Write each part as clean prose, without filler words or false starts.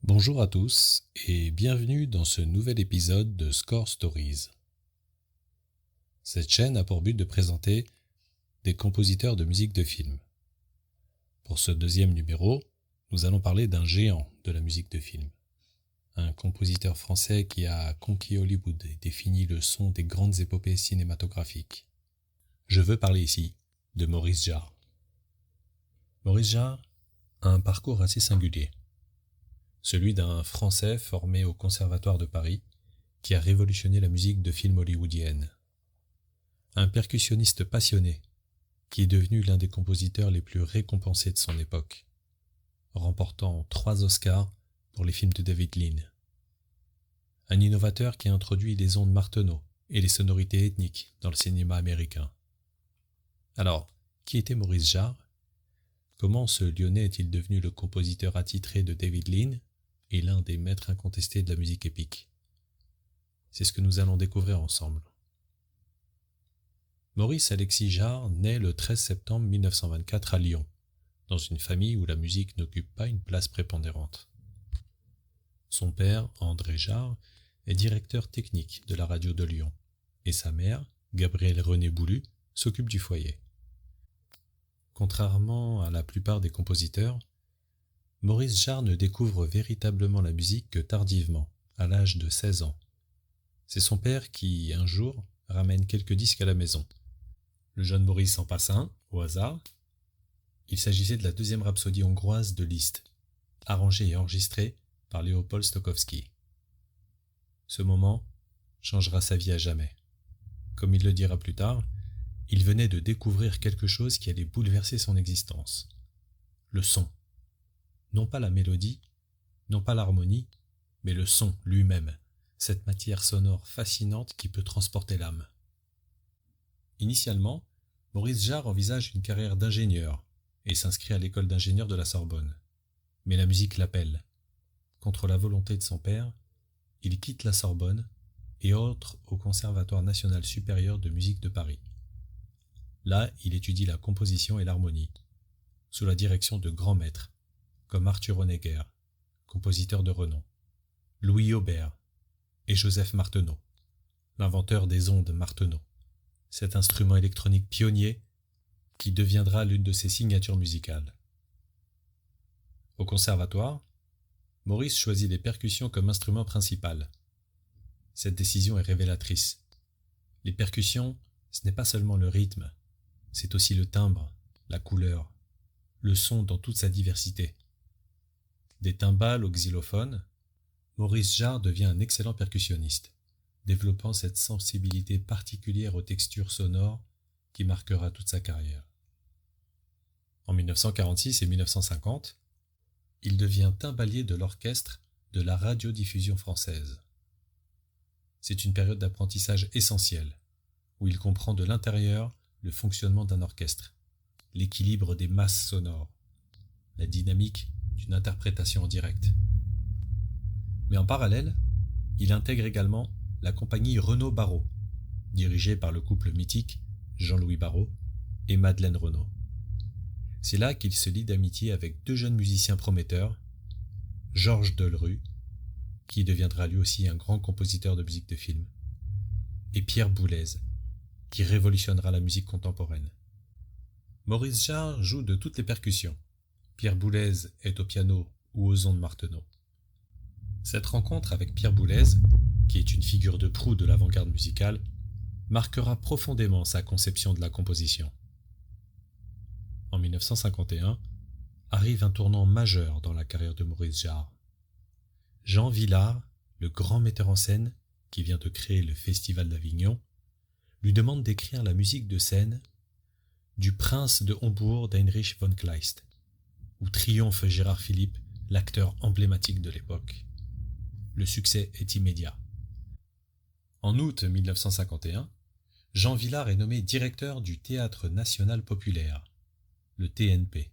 Bonjour à tous et bienvenue dans ce nouvel épisode de Score Stories. Cette chaîne a pour but de présenter des compositeurs de musique de film. Pour ce deuxième numéro, nous allons parler d'un géant de la musique de film. Un compositeur français qui a conquis Hollywood et défini le son des grandes épopées cinématographiques. Je veux parler ici de Maurice Jarre. Maurice Jarre a un parcours assez singulier. Celui d'un Français formé au Conservatoire de Paris qui a révolutionné la musique de film hollywoodienne. Un percussionniste passionné qui est devenu l'un des compositeurs les plus récompensés de son époque, remportant 3 Oscars pour les films de David Lean. Un innovateur qui a introduit les ondes Martenot et les sonorités ethniques dans le cinéma américain. Alors, qui était Maurice Jarre ? Comment ce Lyonnais est-il devenu le compositeur attitré de David Lean et l'un des maîtres incontestés de la musique épique ? C'est ce que nous allons découvrir ensemble. Maurice Alexis Jarre naît le 13 septembre 1924 à Lyon, dans une famille où la musique n'occupe pas une place prépondérante. Son père, André Jarre, est directeur technique de la radio de Lyon, et sa mère, Gabrielle René Boulu, s'occupe du foyer. Contrairement à la plupart des compositeurs, Maurice Jarre ne découvre véritablement la musique que tardivement, à l'âge de 16 ans. C'est son père qui, un jour, ramène quelques disques à la maison. Le jeune Maurice en passe un, au hasard. Il s'agissait de la deuxième rhapsodie hongroise de Liszt, arrangée et enregistrée par Léopold Stokowski. Ce moment changera sa vie à jamais. Comme il le dira plus tard, il venait de découvrir quelque chose qui allait bouleverser son existence. Le son. Non pas la mélodie, non pas l'harmonie, mais le son lui-même, cette matière sonore fascinante qui peut transporter l'âme. Initialement, Maurice Jarre envisage une carrière d'ingénieur et s'inscrit à l'école d'ingénieurs de la Sorbonne. Mais la musique l'appelle. Contre la volonté de son père, il quitte la Sorbonne et entre au Conservatoire national supérieur de musique de Paris. Là, il étudie la composition et l'harmonie, sous la direction de grands maîtres, comme Arthur Honegger, compositeur de renom, Louis Aubert et Joseph Martenot, l'inventeur des ondes Martenot, cet instrument électronique pionnier qui deviendra l'une de ses signatures musicales. Au conservatoire, Maurice choisit les percussions comme instrument principal. Cette décision est révélatrice. Les percussions, ce n'est pas seulement le rythme, c'est aussi le timbre, la couleur, le son dans toute sa diversité. Des timbales au xylophone, Maurice Jarre devient un excellent percussionniste, développant cette sensibilité particulière aux textures sonores qui marquera toute sa carrière. En 1946 et 1950, il devient timbalier de l'orchestre de la radiodiffusion française. C'est une période d'apprentissage essentielle, où il comprend de l'intérieur le fonctionnement d'un orchestre, l'équilibre des masses sonores, la dynamique d'une interprétation en direct. Mais en parallèle, il intègre également la compagnie Renaud-Barrault, dirigée par le couple mythique Jean-Louis Barrault et Madeleine Renaud. C'est là qu'il se lie d'amitié avec 2 jeunes musiciens prometteurs, Georges Delerue, qui deviendra lui aussi un grand compositeur de musique de film, et Pierre Boulez, qui révolutionnera la musique contemporaine. Maurice Jarre joue de toutes les percussions. Pierre Boulez est au piano ou aux ondes Martenot. Cette rencontre avec Pierre Boulez, qui est une figure de proue de l'avant-garde musicale, marquera profondément sa conception de la composition. En 1951, arrive un tournant majeur dans la carrière de Maurice Jarre. Jean Vilar, le grand metteur en scène qui vient de créer le Festival d'Avignon, lui demande d'écrire la musique de scène du Prince de Hombourg d'Heinrich von Kleist, où triomphe Gérard Philipe, l'acteur emblématique de l'époque. Le succès est immédiat. En août 1951, Jean Vilar est nommé directeur du Théâtre national populaire, le TNP,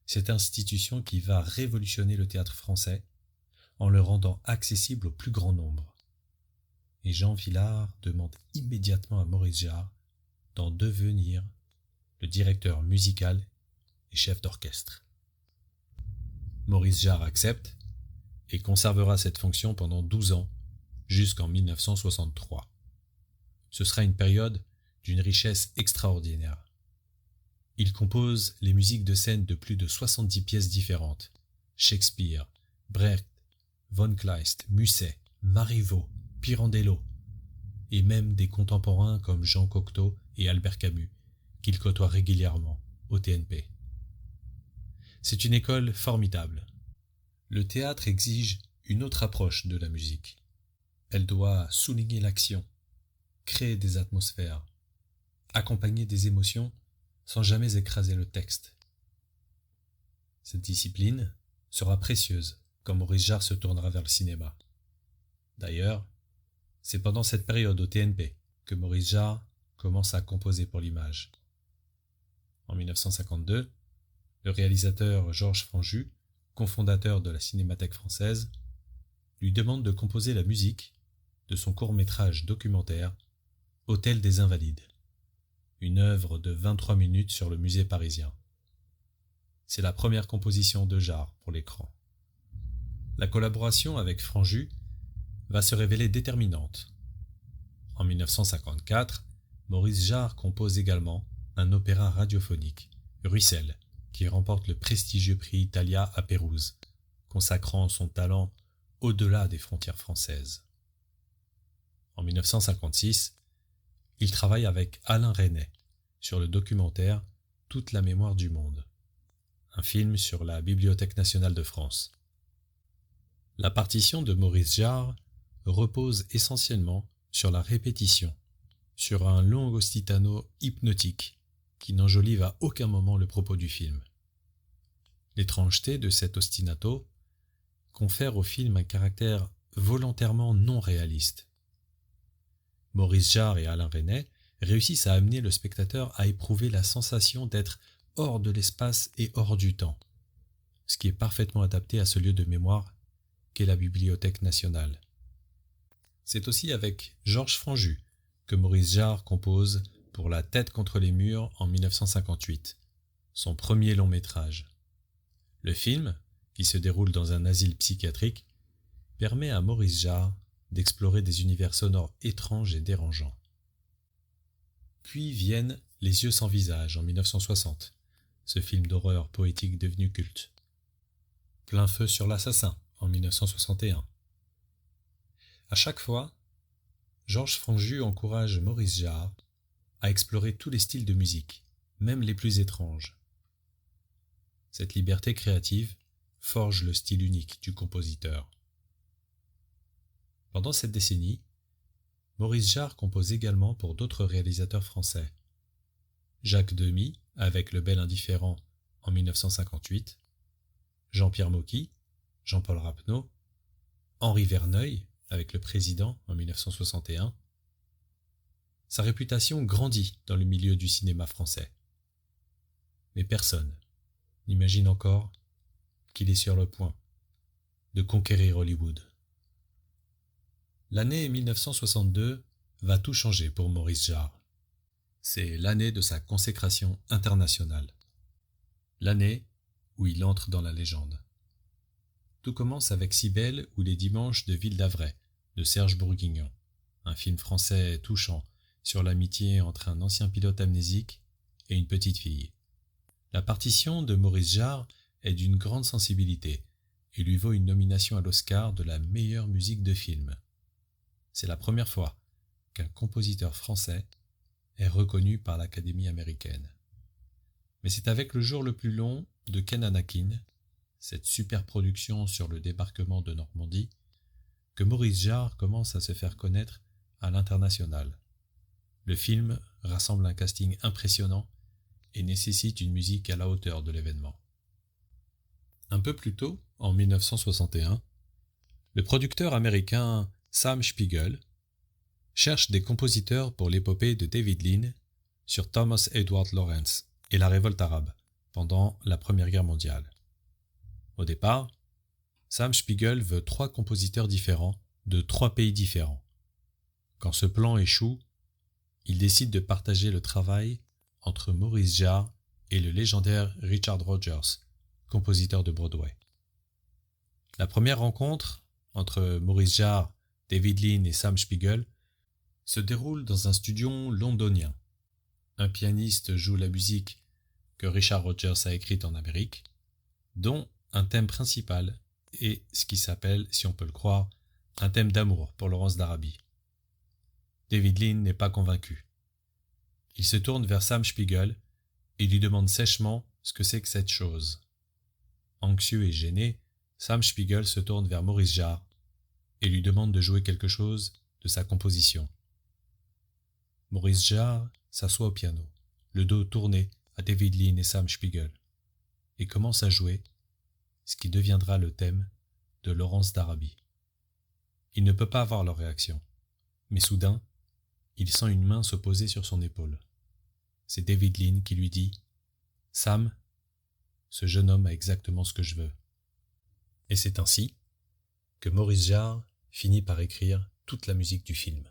cette institution qui va révolutionner le théâtre français en le rendant accessible au plus grand nombre. Et Jean Vilar demande immédiatement à Maurice Jarre d'en devenir le directeur musical et chef d'orchestre. Maurice Jarre accepte et conservera cette fonction pendant 12 ans, jusqu'en 1963. Ce sera une période d'une richesse extraordinaire. Il compose les musiques de scène de plus de 70 pièces différentes. Shakespeare, Brecht, von Kleist, Musset, Marivaux, Pirandello, et même des contemporains comme Jean Cocteau et Albert Camus, qu'il côtoie régulièrement au TNP. C'est une école formidable. Le théâtre exige une autre approche de la musique. Elle doit souligner l'action, créer des atmosphères, accompagner des émotions sans jamais écraser le texte. Cette discipline sera précieuse quand Maurice Jarre se tournera vers le cinéma. D'ailleurs, c'est pendant cette période au TNP que Maurice Jarre commence à composer pour l'image. En 1952, le réalisateur Georges Franju, cofondateur de la Cinémathèque française, lui demande de composer la musique de son court-métrage documentaire « Hôtel des Invalides », une œuvre de 23 minutes sur le musée parisien. C'est la première composition de Jarre pour l'écran. La collaboration avec Franju va se révéler déterminante. En 1954, Maurice Jarre compose également un opéra radiophonique, Ruisselle, qui remporte le prestigieux prix Italia à Pérouse, consacrant son talent au-delà des frontières françaises. En 1956, il travaille avec Alain Resnais sur le documentaire « Toute la mémoire du monde », un film sur la Bibliothèque nationale de France. La partition de Maurice Jarre repose essentiellement sur la répétition, sur un long ostitano hypnotique qui n'enjolive à aucun moment le propos du film. L'étrangeté de cet ostinato confère au film un caractère volontairement non réaliste. Maurice Jarre et Alain Resnais réussissent à amener le spectateur à éprouver la sensation d'être hors de l'espace et hors du temps, ce qui est parfaitement adapté à ce lieu de mémoire qu'est la Bibliothèque nationale. C'est aussi avec Georges Franju que Maurice Jarre compose pour La tête contre les murs en 1958, son premier long métrage. Le film, qui se déroule dans un asile psychiatrique, permet à Maurice Jarre d'explorer des univers sonores étranges et dérangeants. Puis viennent Les yeux sans visage en 1960, ce film d'horreur poétique devenu culte. Plein feu sur l'assassin en 1961. À chaque fois, Georges Franju encourage Maurice Jarre à explorer tous les styles de musique, même les plus étranges. Cette liberté créative forge le style unique du compositeur. Pendant cette décennie, Maurice Jarre compose également pour d'autres réalisateurs français. Jacques Demy avec Le Bel Indifférent en 1958, Jean-Pierre Mocky, Jean-Paul Rapneau, Henri Verneuil avec Le Président en 1961. Sa réputation grandit dans le milieu du cinéma français. Mais personne n'imagine encore qu'il est sur le point de conquérir Hollywood. L'année 1962 va tout changer pour Maurice Jarre. C'est l'année de sa consécration internationale. L'année où il entre dans la légende. Tout commence avec Cybèle ou Les Dimanches de Ville-d'Avray de Serge Bourguignon, un film français touchant sur l'amitié entre un ancien pilote amnésique et une petite fille. La partition de Maurice Jarre est d'une grande sensibilité et lui vaut une nomination à l'Oscar de la meilleure musique de film. C'est la première fois qu'un compositeur français est reconnu par l'Académie américaine. Mais c'est avec Le jour le plus long de Ken Anakin, cette superproduction sur le débarquement de Normandie, que Maurice Jarre commence à se faire connaître à l'international. Le film rassemble un casting impressionnant et nécessite une musique à la hauteur de l'événement. Un peu plus tôt, en 1961, le producteur américain Sam Spiegel cherche des compositeurs pour l'épopée de David Lean sur Thomas Edward Lawrence et la révolte arabe pendant la Première Guerre mondiale. Au départ, Sam Spiegel veut 3 compositeurs différents de 3 pays différents. Quand ce plan échoue, il décide de partager le travail entre Maurice Jarre et le légendaire Richard Rodgers, compositeur de Broadway. La première rencontre entre Maurice Jarre, David Lean et Sam Spiegel se déroule dans un studio londonien. Un pianiste joue la musique que Richard Rodgers a écrite en Amérique, dont un thème principal est ce qui s'appelle, si on peut le croire, un thème d'amour pour Laurence d'Arabie. David Lean n'est pas convaincu. Il se tourne vers Sam Spiegel et lui demande sèchement ce que c'est que cette chose. Anxieux et gêné, Sam Spiegel se tourne vers Maurice Jarre et lui demande de jouer quelque chose de sa composition. Maurice Jarre s'assoit au piano, le dos tourné à David Lean et Sam Spiegel, et commence à jouer ce qui deviendra le thème de Laurence d'Arabie. Il ne peut pas avoir leur réaction, mais soudain, il sent une main se poser sur son épaule. C'est David Lean qui lui dit « Sam, ce jeune homme a exactement ce que je veux. » Et c'est ainsi que Maurice Jarre finit par écrire toute la musique du film.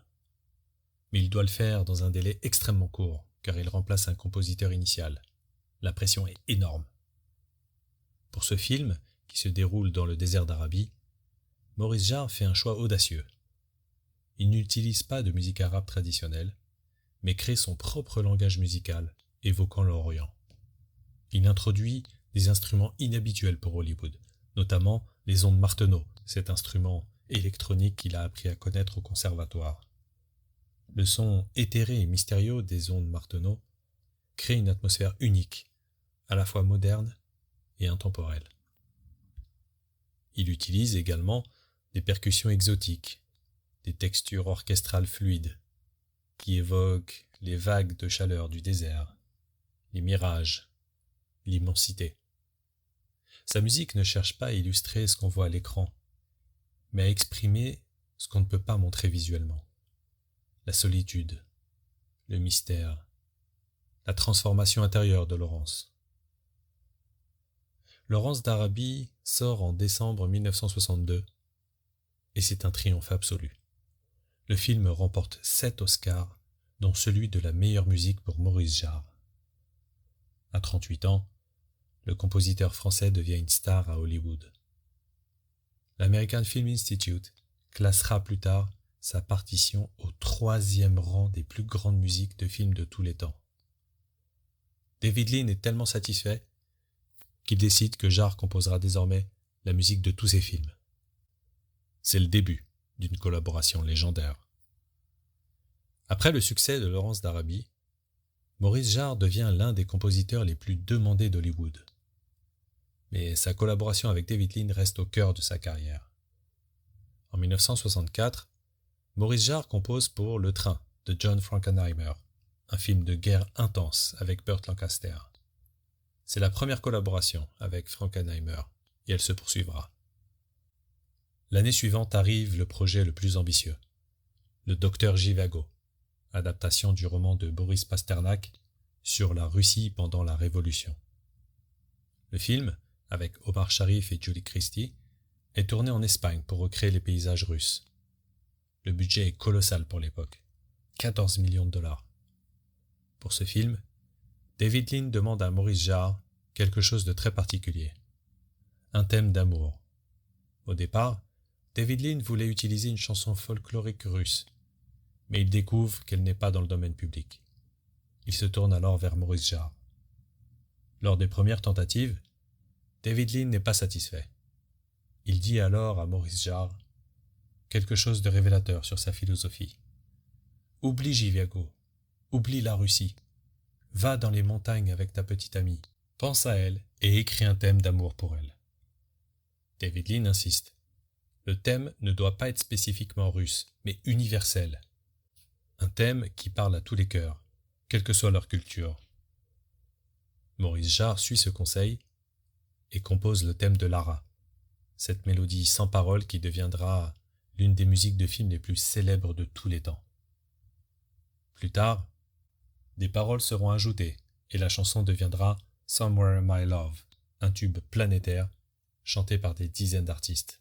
Mais il doit le faire dans un délai extrêmement court, car il remplace un compositeur initial. La pression est énorme. Pour ce film, qui se déroule dans le désert d'Arabie, Maurice Jarre fait un choix audacieux. Il n'utilise pas de musique arabe traditionnelle, mais crée son propre langage musical, évoquant l'Orient. Il introduit des instruments inhabituels pour Hollywood, notamment les ondes Martenot, cet instrument électronique qu'il a appris à connaître au conservatoire. Le son éthéré et mystérieux des ondes Martenot crée une atmosphère unique, à la fois moderne et intemporelle. Il utilise également des percussions exotiques, des textures orchestrales fluides, qui évoquent les vagues de chaleur du désert, les mirages, l'immensité. Sa musique ne cherche pas à illustrer ce qu'on voit à l'écran, mais à exprimer ce qu'on ne peut pas montrer visuellement. La solitude, le mystère, la transformation intérieure de Laurence. Laurence d'Arabie sort en décembre 1962 et c'est un triomphe absolu. Le film remporte 7 Oscars, dont celui de la meilleure musique pour Maurice Jarre. À 38 ans, le compositeur français devient une star à Hollywood. L'American Film Institute classera plus tard sa partition au 3e rang des plus grandes musiques de films de tous les temps. David Lean est tellement satisfait qu'il décide que Jarre composera désormais la musique de tous ses films. C'est le début d'une collaboration légendaire. Après le succès de Laurence d'Arabie, Maurice Jarre devient l'un des compositeurs les plus demandés d'Hollywood. Mais sa collaboration avec David Lean reste au cœur de sa carrière. En 1964, Maurice Jarre compose pour Le Train de John Frankenheimer, un film de guerre intense avec Burt Lancaster. C'est la première collaboration avec Frankenheimer et elle se poursuivra. L'année suivante arrive le projet le plus ambitieux, le Docteur Zhivago, adaptation du roman de Boris Pasternak sur la Russie pendant la Révolution. Le film, avec Omar Sharif et Julie Christie, est tourné en Espagne pour recréer les paysages russes. Le budget est colossal pour l'époque, 14 millions de dollars. Pour ce film, David Lean demande à Maurice Jarre quelque chose de très particulier, un thème d'amour. Au départ, David Lean voulait utiliser une chanson folklorique russe, mais il découvre qu'elle n'est pas dans le domaine public. Il se tourne alors vers Maurice Jarre. Lors des premières tentatives, David Lean n'est pas satisfait. Il dit alors à Maurice Jarre quelque chose de révélateur sur sa philosophie. « Oublie Zhivago, oublie la Russie. Va dans les montagnes avec ta petite amie, pense à elle et écris un thème d'amour pour elle. » David Lean insiste. Le thème ne doit pas être spécifiquement russe, mais universel. Un thème qui parle à tous les cœurs, quelle que soit leur culture. Maurice Jarre suit ce conseil et compose le thème de Lara, cette mélodie sans paroles qui deviendra l'une des musiques de films les plus célèbres de tous les temps. Plus tard, des paroles seront ajoutées et la chanson deviendra « Somewhere My Love », un tube planétaire chanté par des dizaines d'artistes.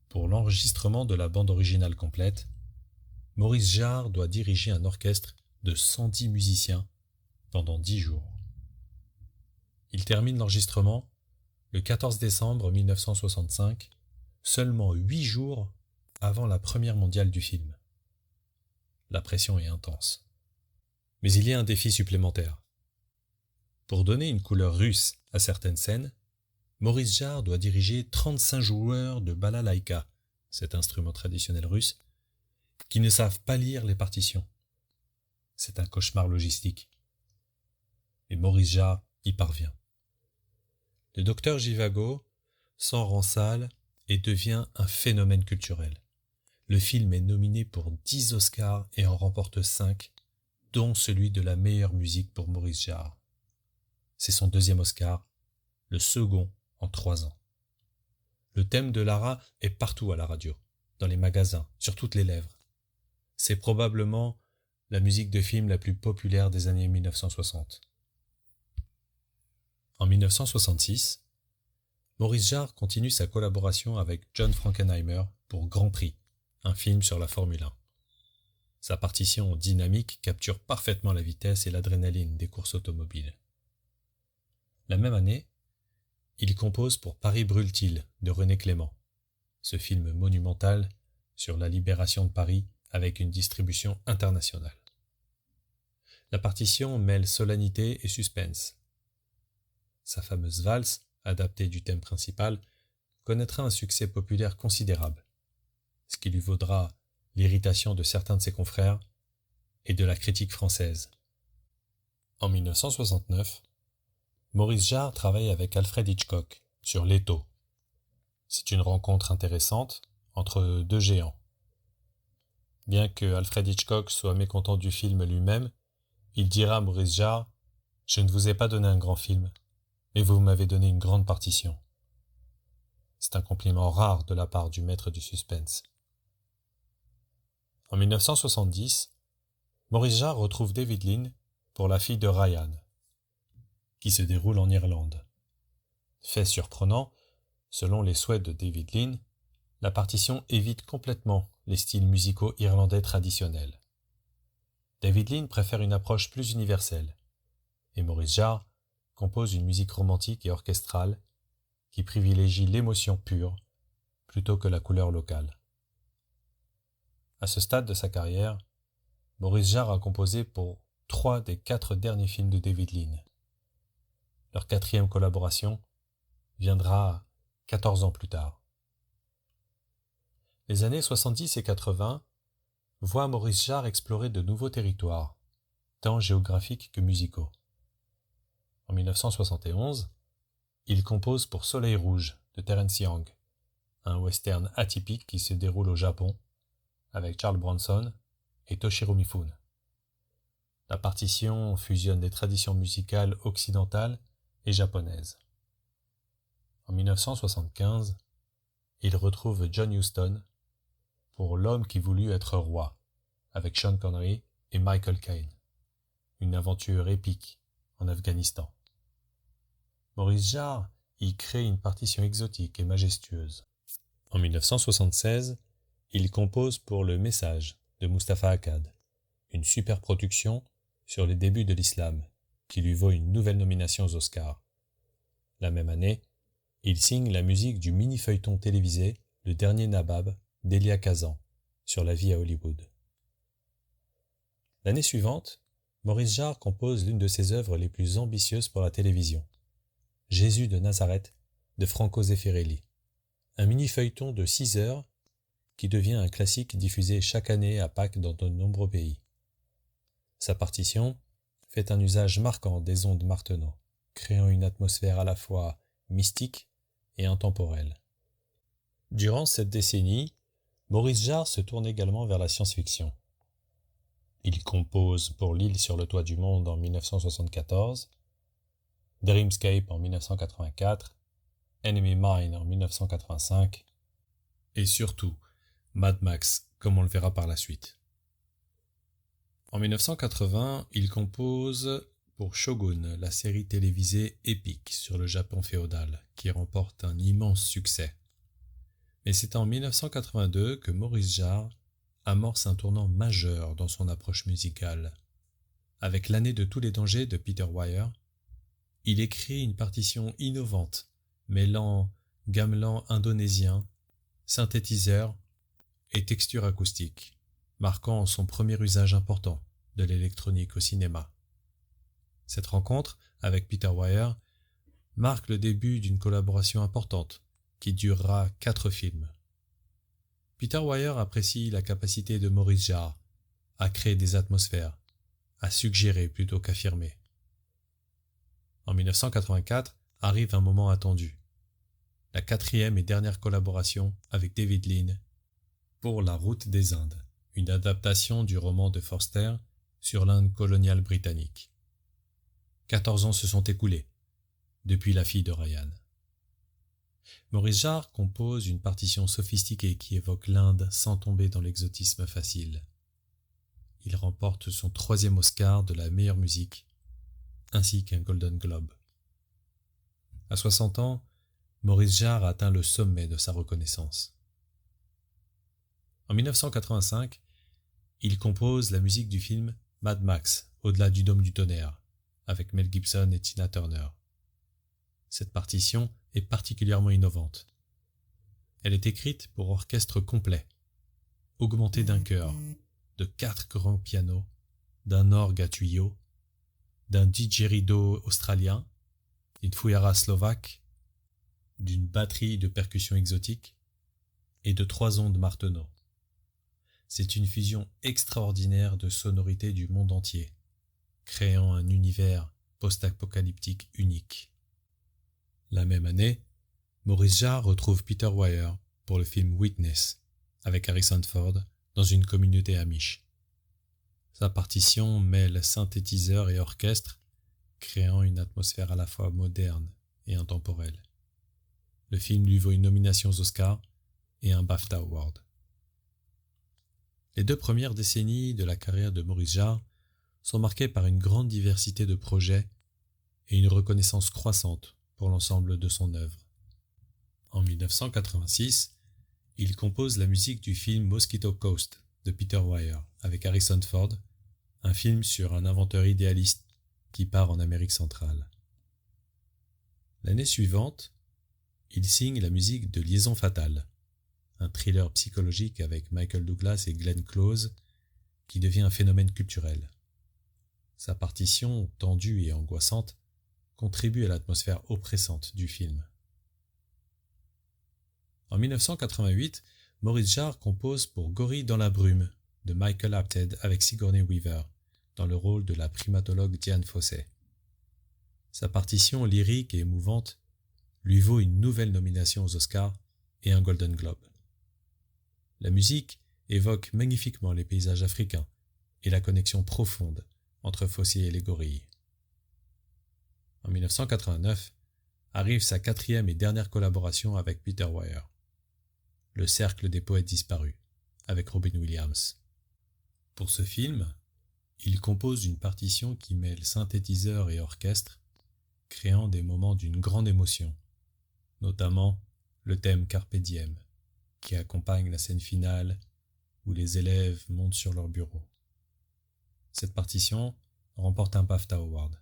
Pour l'enregistrement de la bande originale complète, Maurice Jarre doit diriger un orchestre de 110 musiciens pendant 10 jours. Il termine l'enregistrement le 14 décembre 1965, seulement 8 jours avant la première mondiale du film. La pression est intense. Mais il y a un défi supplémentaire. Pour donner une couleur russe à certaines scènes, Maurice Jarre doit diriger 35 joueurs de balalaïka, cet instrument traditionnel russe, qui ne savent pas lire les partitions. C'est un cauchemar logistique. Et Maurice Jarre y parvient. Le docteur Zhivago s'en rend sale et devient un phénomène culturel. Le film est nominé pour 10 Oscars et en remporte 5, dont celui de la meilleure musique pour Maurice Jarre. C'est son deuxième Oscar, le second en 3 ans. Le thème de Lara est partout à la radio, dans les magasins, sur toutes les lèvres. C'est probablement la musique de film la plus populaire des années 1960. En 1966, Maurice Jarre continue sa collaboration avec John Frankenheimer pour Grand Prix, un film sur la Formule 1. Sa partition dynamique capture parfaitement la vitesse et l'adrénaline des courses automobiles. La même année, il compose pour Paris brûle-t-il de René Clément, ce film monumental sur la libération de Paris avec une distribution internationale. La partition mêle solennité et suspense. Sa fameuse valse, adaptée du thème principal, connaîtra un succès populaire considérable, ce qui lui vaudra l'irritation de certains de ses confrères et de la critique française. En 1969, Maurice Jarre travaille avec Alfred Hitchcock sur Leto. C'est une rencontre intéressante entre deux géants. Bien que Alfred Hitchcock soit mécontent du film lui-même, il dira à Maurice Jarre « Je ne vous ai pas donné un grand film, mais vous m'avez donné une grande partition. » C'est un compliment rare de la part du maître du suspense. En 1970, Maurice Jarre retrouve David Lean pour La fille de Ryan, qui se déroule en Irlande. Fait surprenant, selon les souhaits de David Lean, la partition évite complètement les styles musicaux irlandais traditionnels. David Lean préfère une approche plus universelle, et Maurice Jarre compose une musique romantique et orchestrale qui privilégie l'émotion pure plutôt que la couleur locale. À ce stade de sa carrière, Maurice Jarre a composé pour 3 des 4 derniers films de David Lean. Leur 4e collaboration viendra 14 ans plus tard. Les années 70 et 80 voient Maurice Jarre explorer de nouveaux territoires, tant géographiques que musicaux. En 1971, il compose pour Soleil Rouge de Terence Young, un western atypique qui se déroule au Japon, avec Charles Bronson et Toshiro Mifune. La partition fusionne des traditions musicales occidentales et japonaises. En 1975, il retrouve John Huston pour L'homme qui voulut être roi, avec Sean Connery et Michael Caine, une aventure épique en Afghanistan. Maurice Jarre y crée une partition exotique et majestueuse. En 1976, il compose pour Le Message de Mustapha Akkad, une superproduction sur les débuts de l'islam, qui lui vaut une nouvelle nomination aux Oscars. La même année, il signe la musique du mini-feuilleton télévisé Le Dernier Nabab d'Elia Kazan, sur la vie à Hollywood. L'année suivante, Maurice Jarre compose l'une de ses œuvres les plus ambitieuses pour la télévision, Jésus de Nazareth de Franco Zeffirelli, un mini-feuilleton de 6 heures qui devient un classique diffusé chaque année à Pâques dans de nombreux pays. Sa partition fait un usage marquant des ondes Martenot, créant une atmosphère à la fois mystique et intemporelle. Durant cette décennie, Maurice Jarre se tourne également vers la science-fiction. Il compose pour L'île sur le toit du monde en 1974, Dreamscape en 1984, Enemy Mine en 1985 et surtout Mad Max, comme on le verra par la suite. En 1980, il compose pour Shogun, la série télévisée épique sur le Japon féodal, qui remporte un immense succès. Mais c'est en 1982 que Maurice Jarre amorce un tournant majeur dans son approche musicale. Avec L'année de tous les dangers de Peter Weir, il écrit une partition innovante, mêlant gamelan indonésien, synthétiseur et texture acoustique, marquant son premier usage important de l'électronique au cinéma. Cette rencontre avec Peter Weir marque le début d'une collaboration importante qui durera 4 films. Peter Weir apprécie la capacité de Maurice Jarre à créer des atmosphères, à suggérer plutôt qu'affirmer. En 1984 arrive un moment attendu, la 4e et dernière collaboration avec David Lean pour La Route des Indes, une adaptation du roman de Forster sur l'Inde coloniale britannique. 14 ans se sont écoulés depuis La fille de Ryan. Maurice Jarre compose une partition sophistiquée qui évoque l'Inde sans tomber dans l'exotisme facile. Il remporte son 3e Oscar de la meilleure musique, ainsi qu'un Golden Globe. À 60 ans, Maurice Jarre atteint le sommet de sa reconnaissance. En 1985, il compose la musique du film Mad Max, Au-delà du dôme du tonnerre, avec Mel Gibson et Tina Turner. Cette partition est particulièrement innovante. Elle est écrite pour orchestre complet, augmentée d'un chœur, de 4 grands pianos, d'un orgue à tuyaux, d'un didgeridoo australien, d'une fouillera slovaque, d'une batterie de percussions exotiques et de 3 ondes Martenot. C'est une fusion extraordinaire de sonorités du monde entier, créant un univers post-apocalyptique unique. La même année, Maurice Jarre retrouve Peter Weir pour le film Witness, avec Harrison Ford, dans une communauté amish. Sa partition mêle synthétiseur et orchestre, créant une atmosphère à la fois moderne et intemporelle. Le film lui vaut une nomination aux Oscars et un BAFTA Award. Les 2 premières décennies de la carrière de Maurice Jarre sont marquées par une grande diversité de projets et une reconnaissance croissante pour l'ensemble de son œuvre. En 1986, il compose la musique du film Mosquito Coast de Peter Weir avec Harrison Ford, un film sur un inventeur idéaliste qui part en Amérique centrale. L'année suivante, il signe la musique de Liaison fatale, un thriller psychologique avec Michael Douglas et Glenn Close qui devient un phénomène culturel. Sa partition, tendue et angoissante, contribue à l'atmosphère oppressante du film. En 1988, Maurice Jarre compose pour Gorille dans la brume de Michael Apted avec Sigourney Weaver, dans le rôle de la primatologue Diane Fossey. Sa partition lyrique et émouvante lui vaut une nouvelle nomination aux Oscars et un Golden Globe. La musique évoque magnifiquement les paysages africains et la connexion profonde entre Fossey et les gorilles. En 1989, arrive sa 4e et dernière collaboration avec Peter Weir, Le cercle des poètes disparus, avec Robin Williams. Pour ce film, il compose une partition qui mêle synthétiseur et orchestre, créant des moments d'une grande émotion, notamment le thème Carpe Diem, qui accompagne la scène finale où les élèves montent sur leur bureau. Cette partition remporte un BAFTA Award.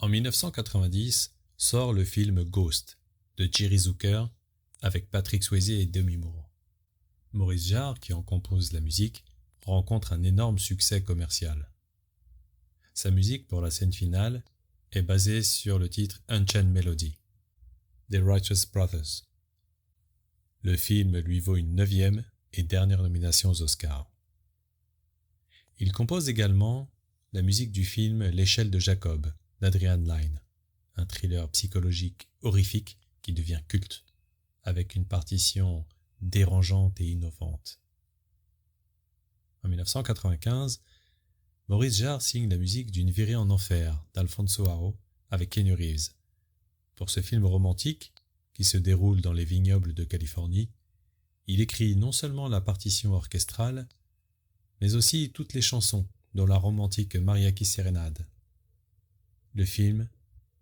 En 1990 sort le film Ghost de Jerry Zucker avec Patrick Swayze et Demi Moore. Maurice Jarre, qui en compose la musique, rencontre un énorme succès commercial. Sa musique pour la scène finale est basée sur le titre Unchained Melody des Righteous Brothers. Le film lui vaut une 9e et dernière nomination aux Oscars. Il compose également la musique du film L'échelle de Jacob d'Adrian Lyne, un thriller psychologique horrifique qui devient culte, avec une partition dérangeante et innovante. En 1995, Maurice Jarre signe la musique d'une virée en enfer d'Alfonso Aro avec Keanu Reeves. Pour ce film romantique, qui se déroule dans les vignobles de Californie, il écrit non seulement la partition orchestrale, mais aussi toutes les chansons, dont la romantique Mariachi Serenade. Le film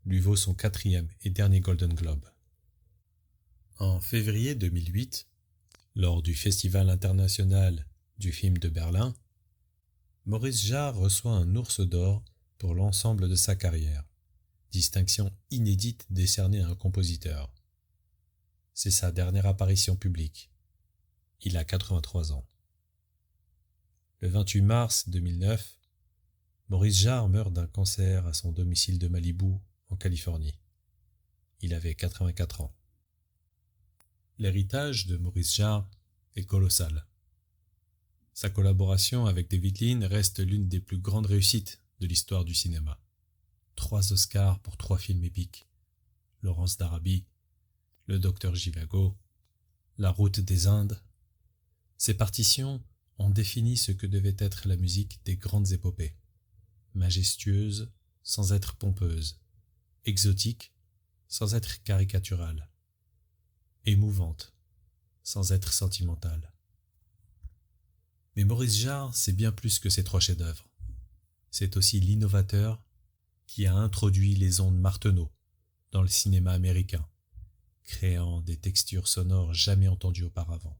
lui vaut son 4e et dernier Golden Globe. En février 2008, lors du Festival international du film de Berlin, Maurice Jarre reçoit un Ours d'or pour l'ensemble de sa carrière, distinction inédite décernée à un compositeur. C'est sa dernière apparition publique. Il a 83 ans. Le 28 mars 2009, Maurice Jarre meurt d'un cancer à son domicile de Malibu, en Californie. Il avait 84 ans. L'héritage de Maurice Jarre est colossal. Sa collaboration avec David Lean reste l'une des plus grandes réussites de l'histoire du cinéma. 3 Oscars pour 3 films épiques. Lawrence d'Arabie, Le Docteur Zhivago, La Route des Indes. Ces partitions ont défini ce que devait être la musique des grandes épopées. Majestueuse sans être pompeuse, exotique sans être caricaturale, émouvante sans être sentimentale. Mais Maurice Jarre, c'est bien plus que ces 3 chefs-d'œuvre. C'est aussi l'innovateur qui a introduit les ondes Martenot dans le cinéma américain, créant des textures sonores jamais entendues auparavant.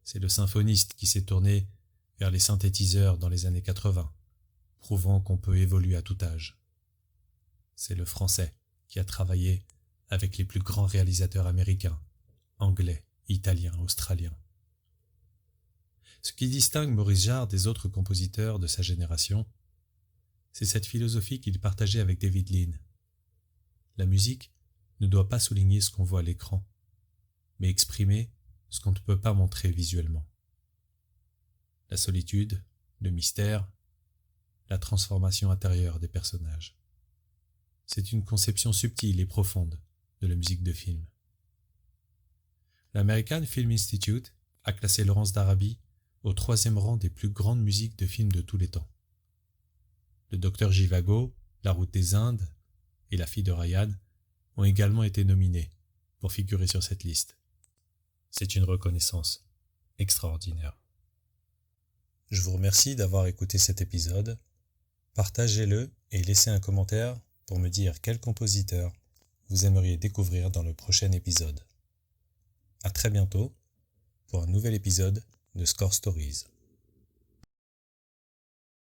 C'est le symphoniste qui s'est tourné vers les synthétiseurs dans les années 80, prouvant qu'on peut évoluer à tout âge. C'est le Français qui a travaillé avec les plus grands réalisateurs américains, anglais, italiens, australiens. Ce qui distingue Maurice Jarre des autres compositeurs de sa génération, c'est cette philosophie qu'il partageait avec David Lean. La musique ne doit pas souligner ce qu'on voit à l'écran, mais exprimer ce qu'on ne peut pas montrer visuellement. La solitude, le mystère, la transformation intérieure des personnages. C'est une conception subtile et profonde de la musique de film. L'American Film Institute a classé Lawrence d'Arabie au 3e rang des plus grandes musiques de films de tous les temps. Le Docteur Zhivago, La Route des Indes et La Fille de Ryan ont également été nominés pour figurer sur cette liste. C'est une reconnaissance extraordinaire. Je vous remercie d'avoir écouté cet épisode. Partagez-le et laissez un commentaire pour me dire quel compositeur vous aimeriez découvrir dans le prochain épisode. À très bientôt pour un nouvel épisode de Score Stories.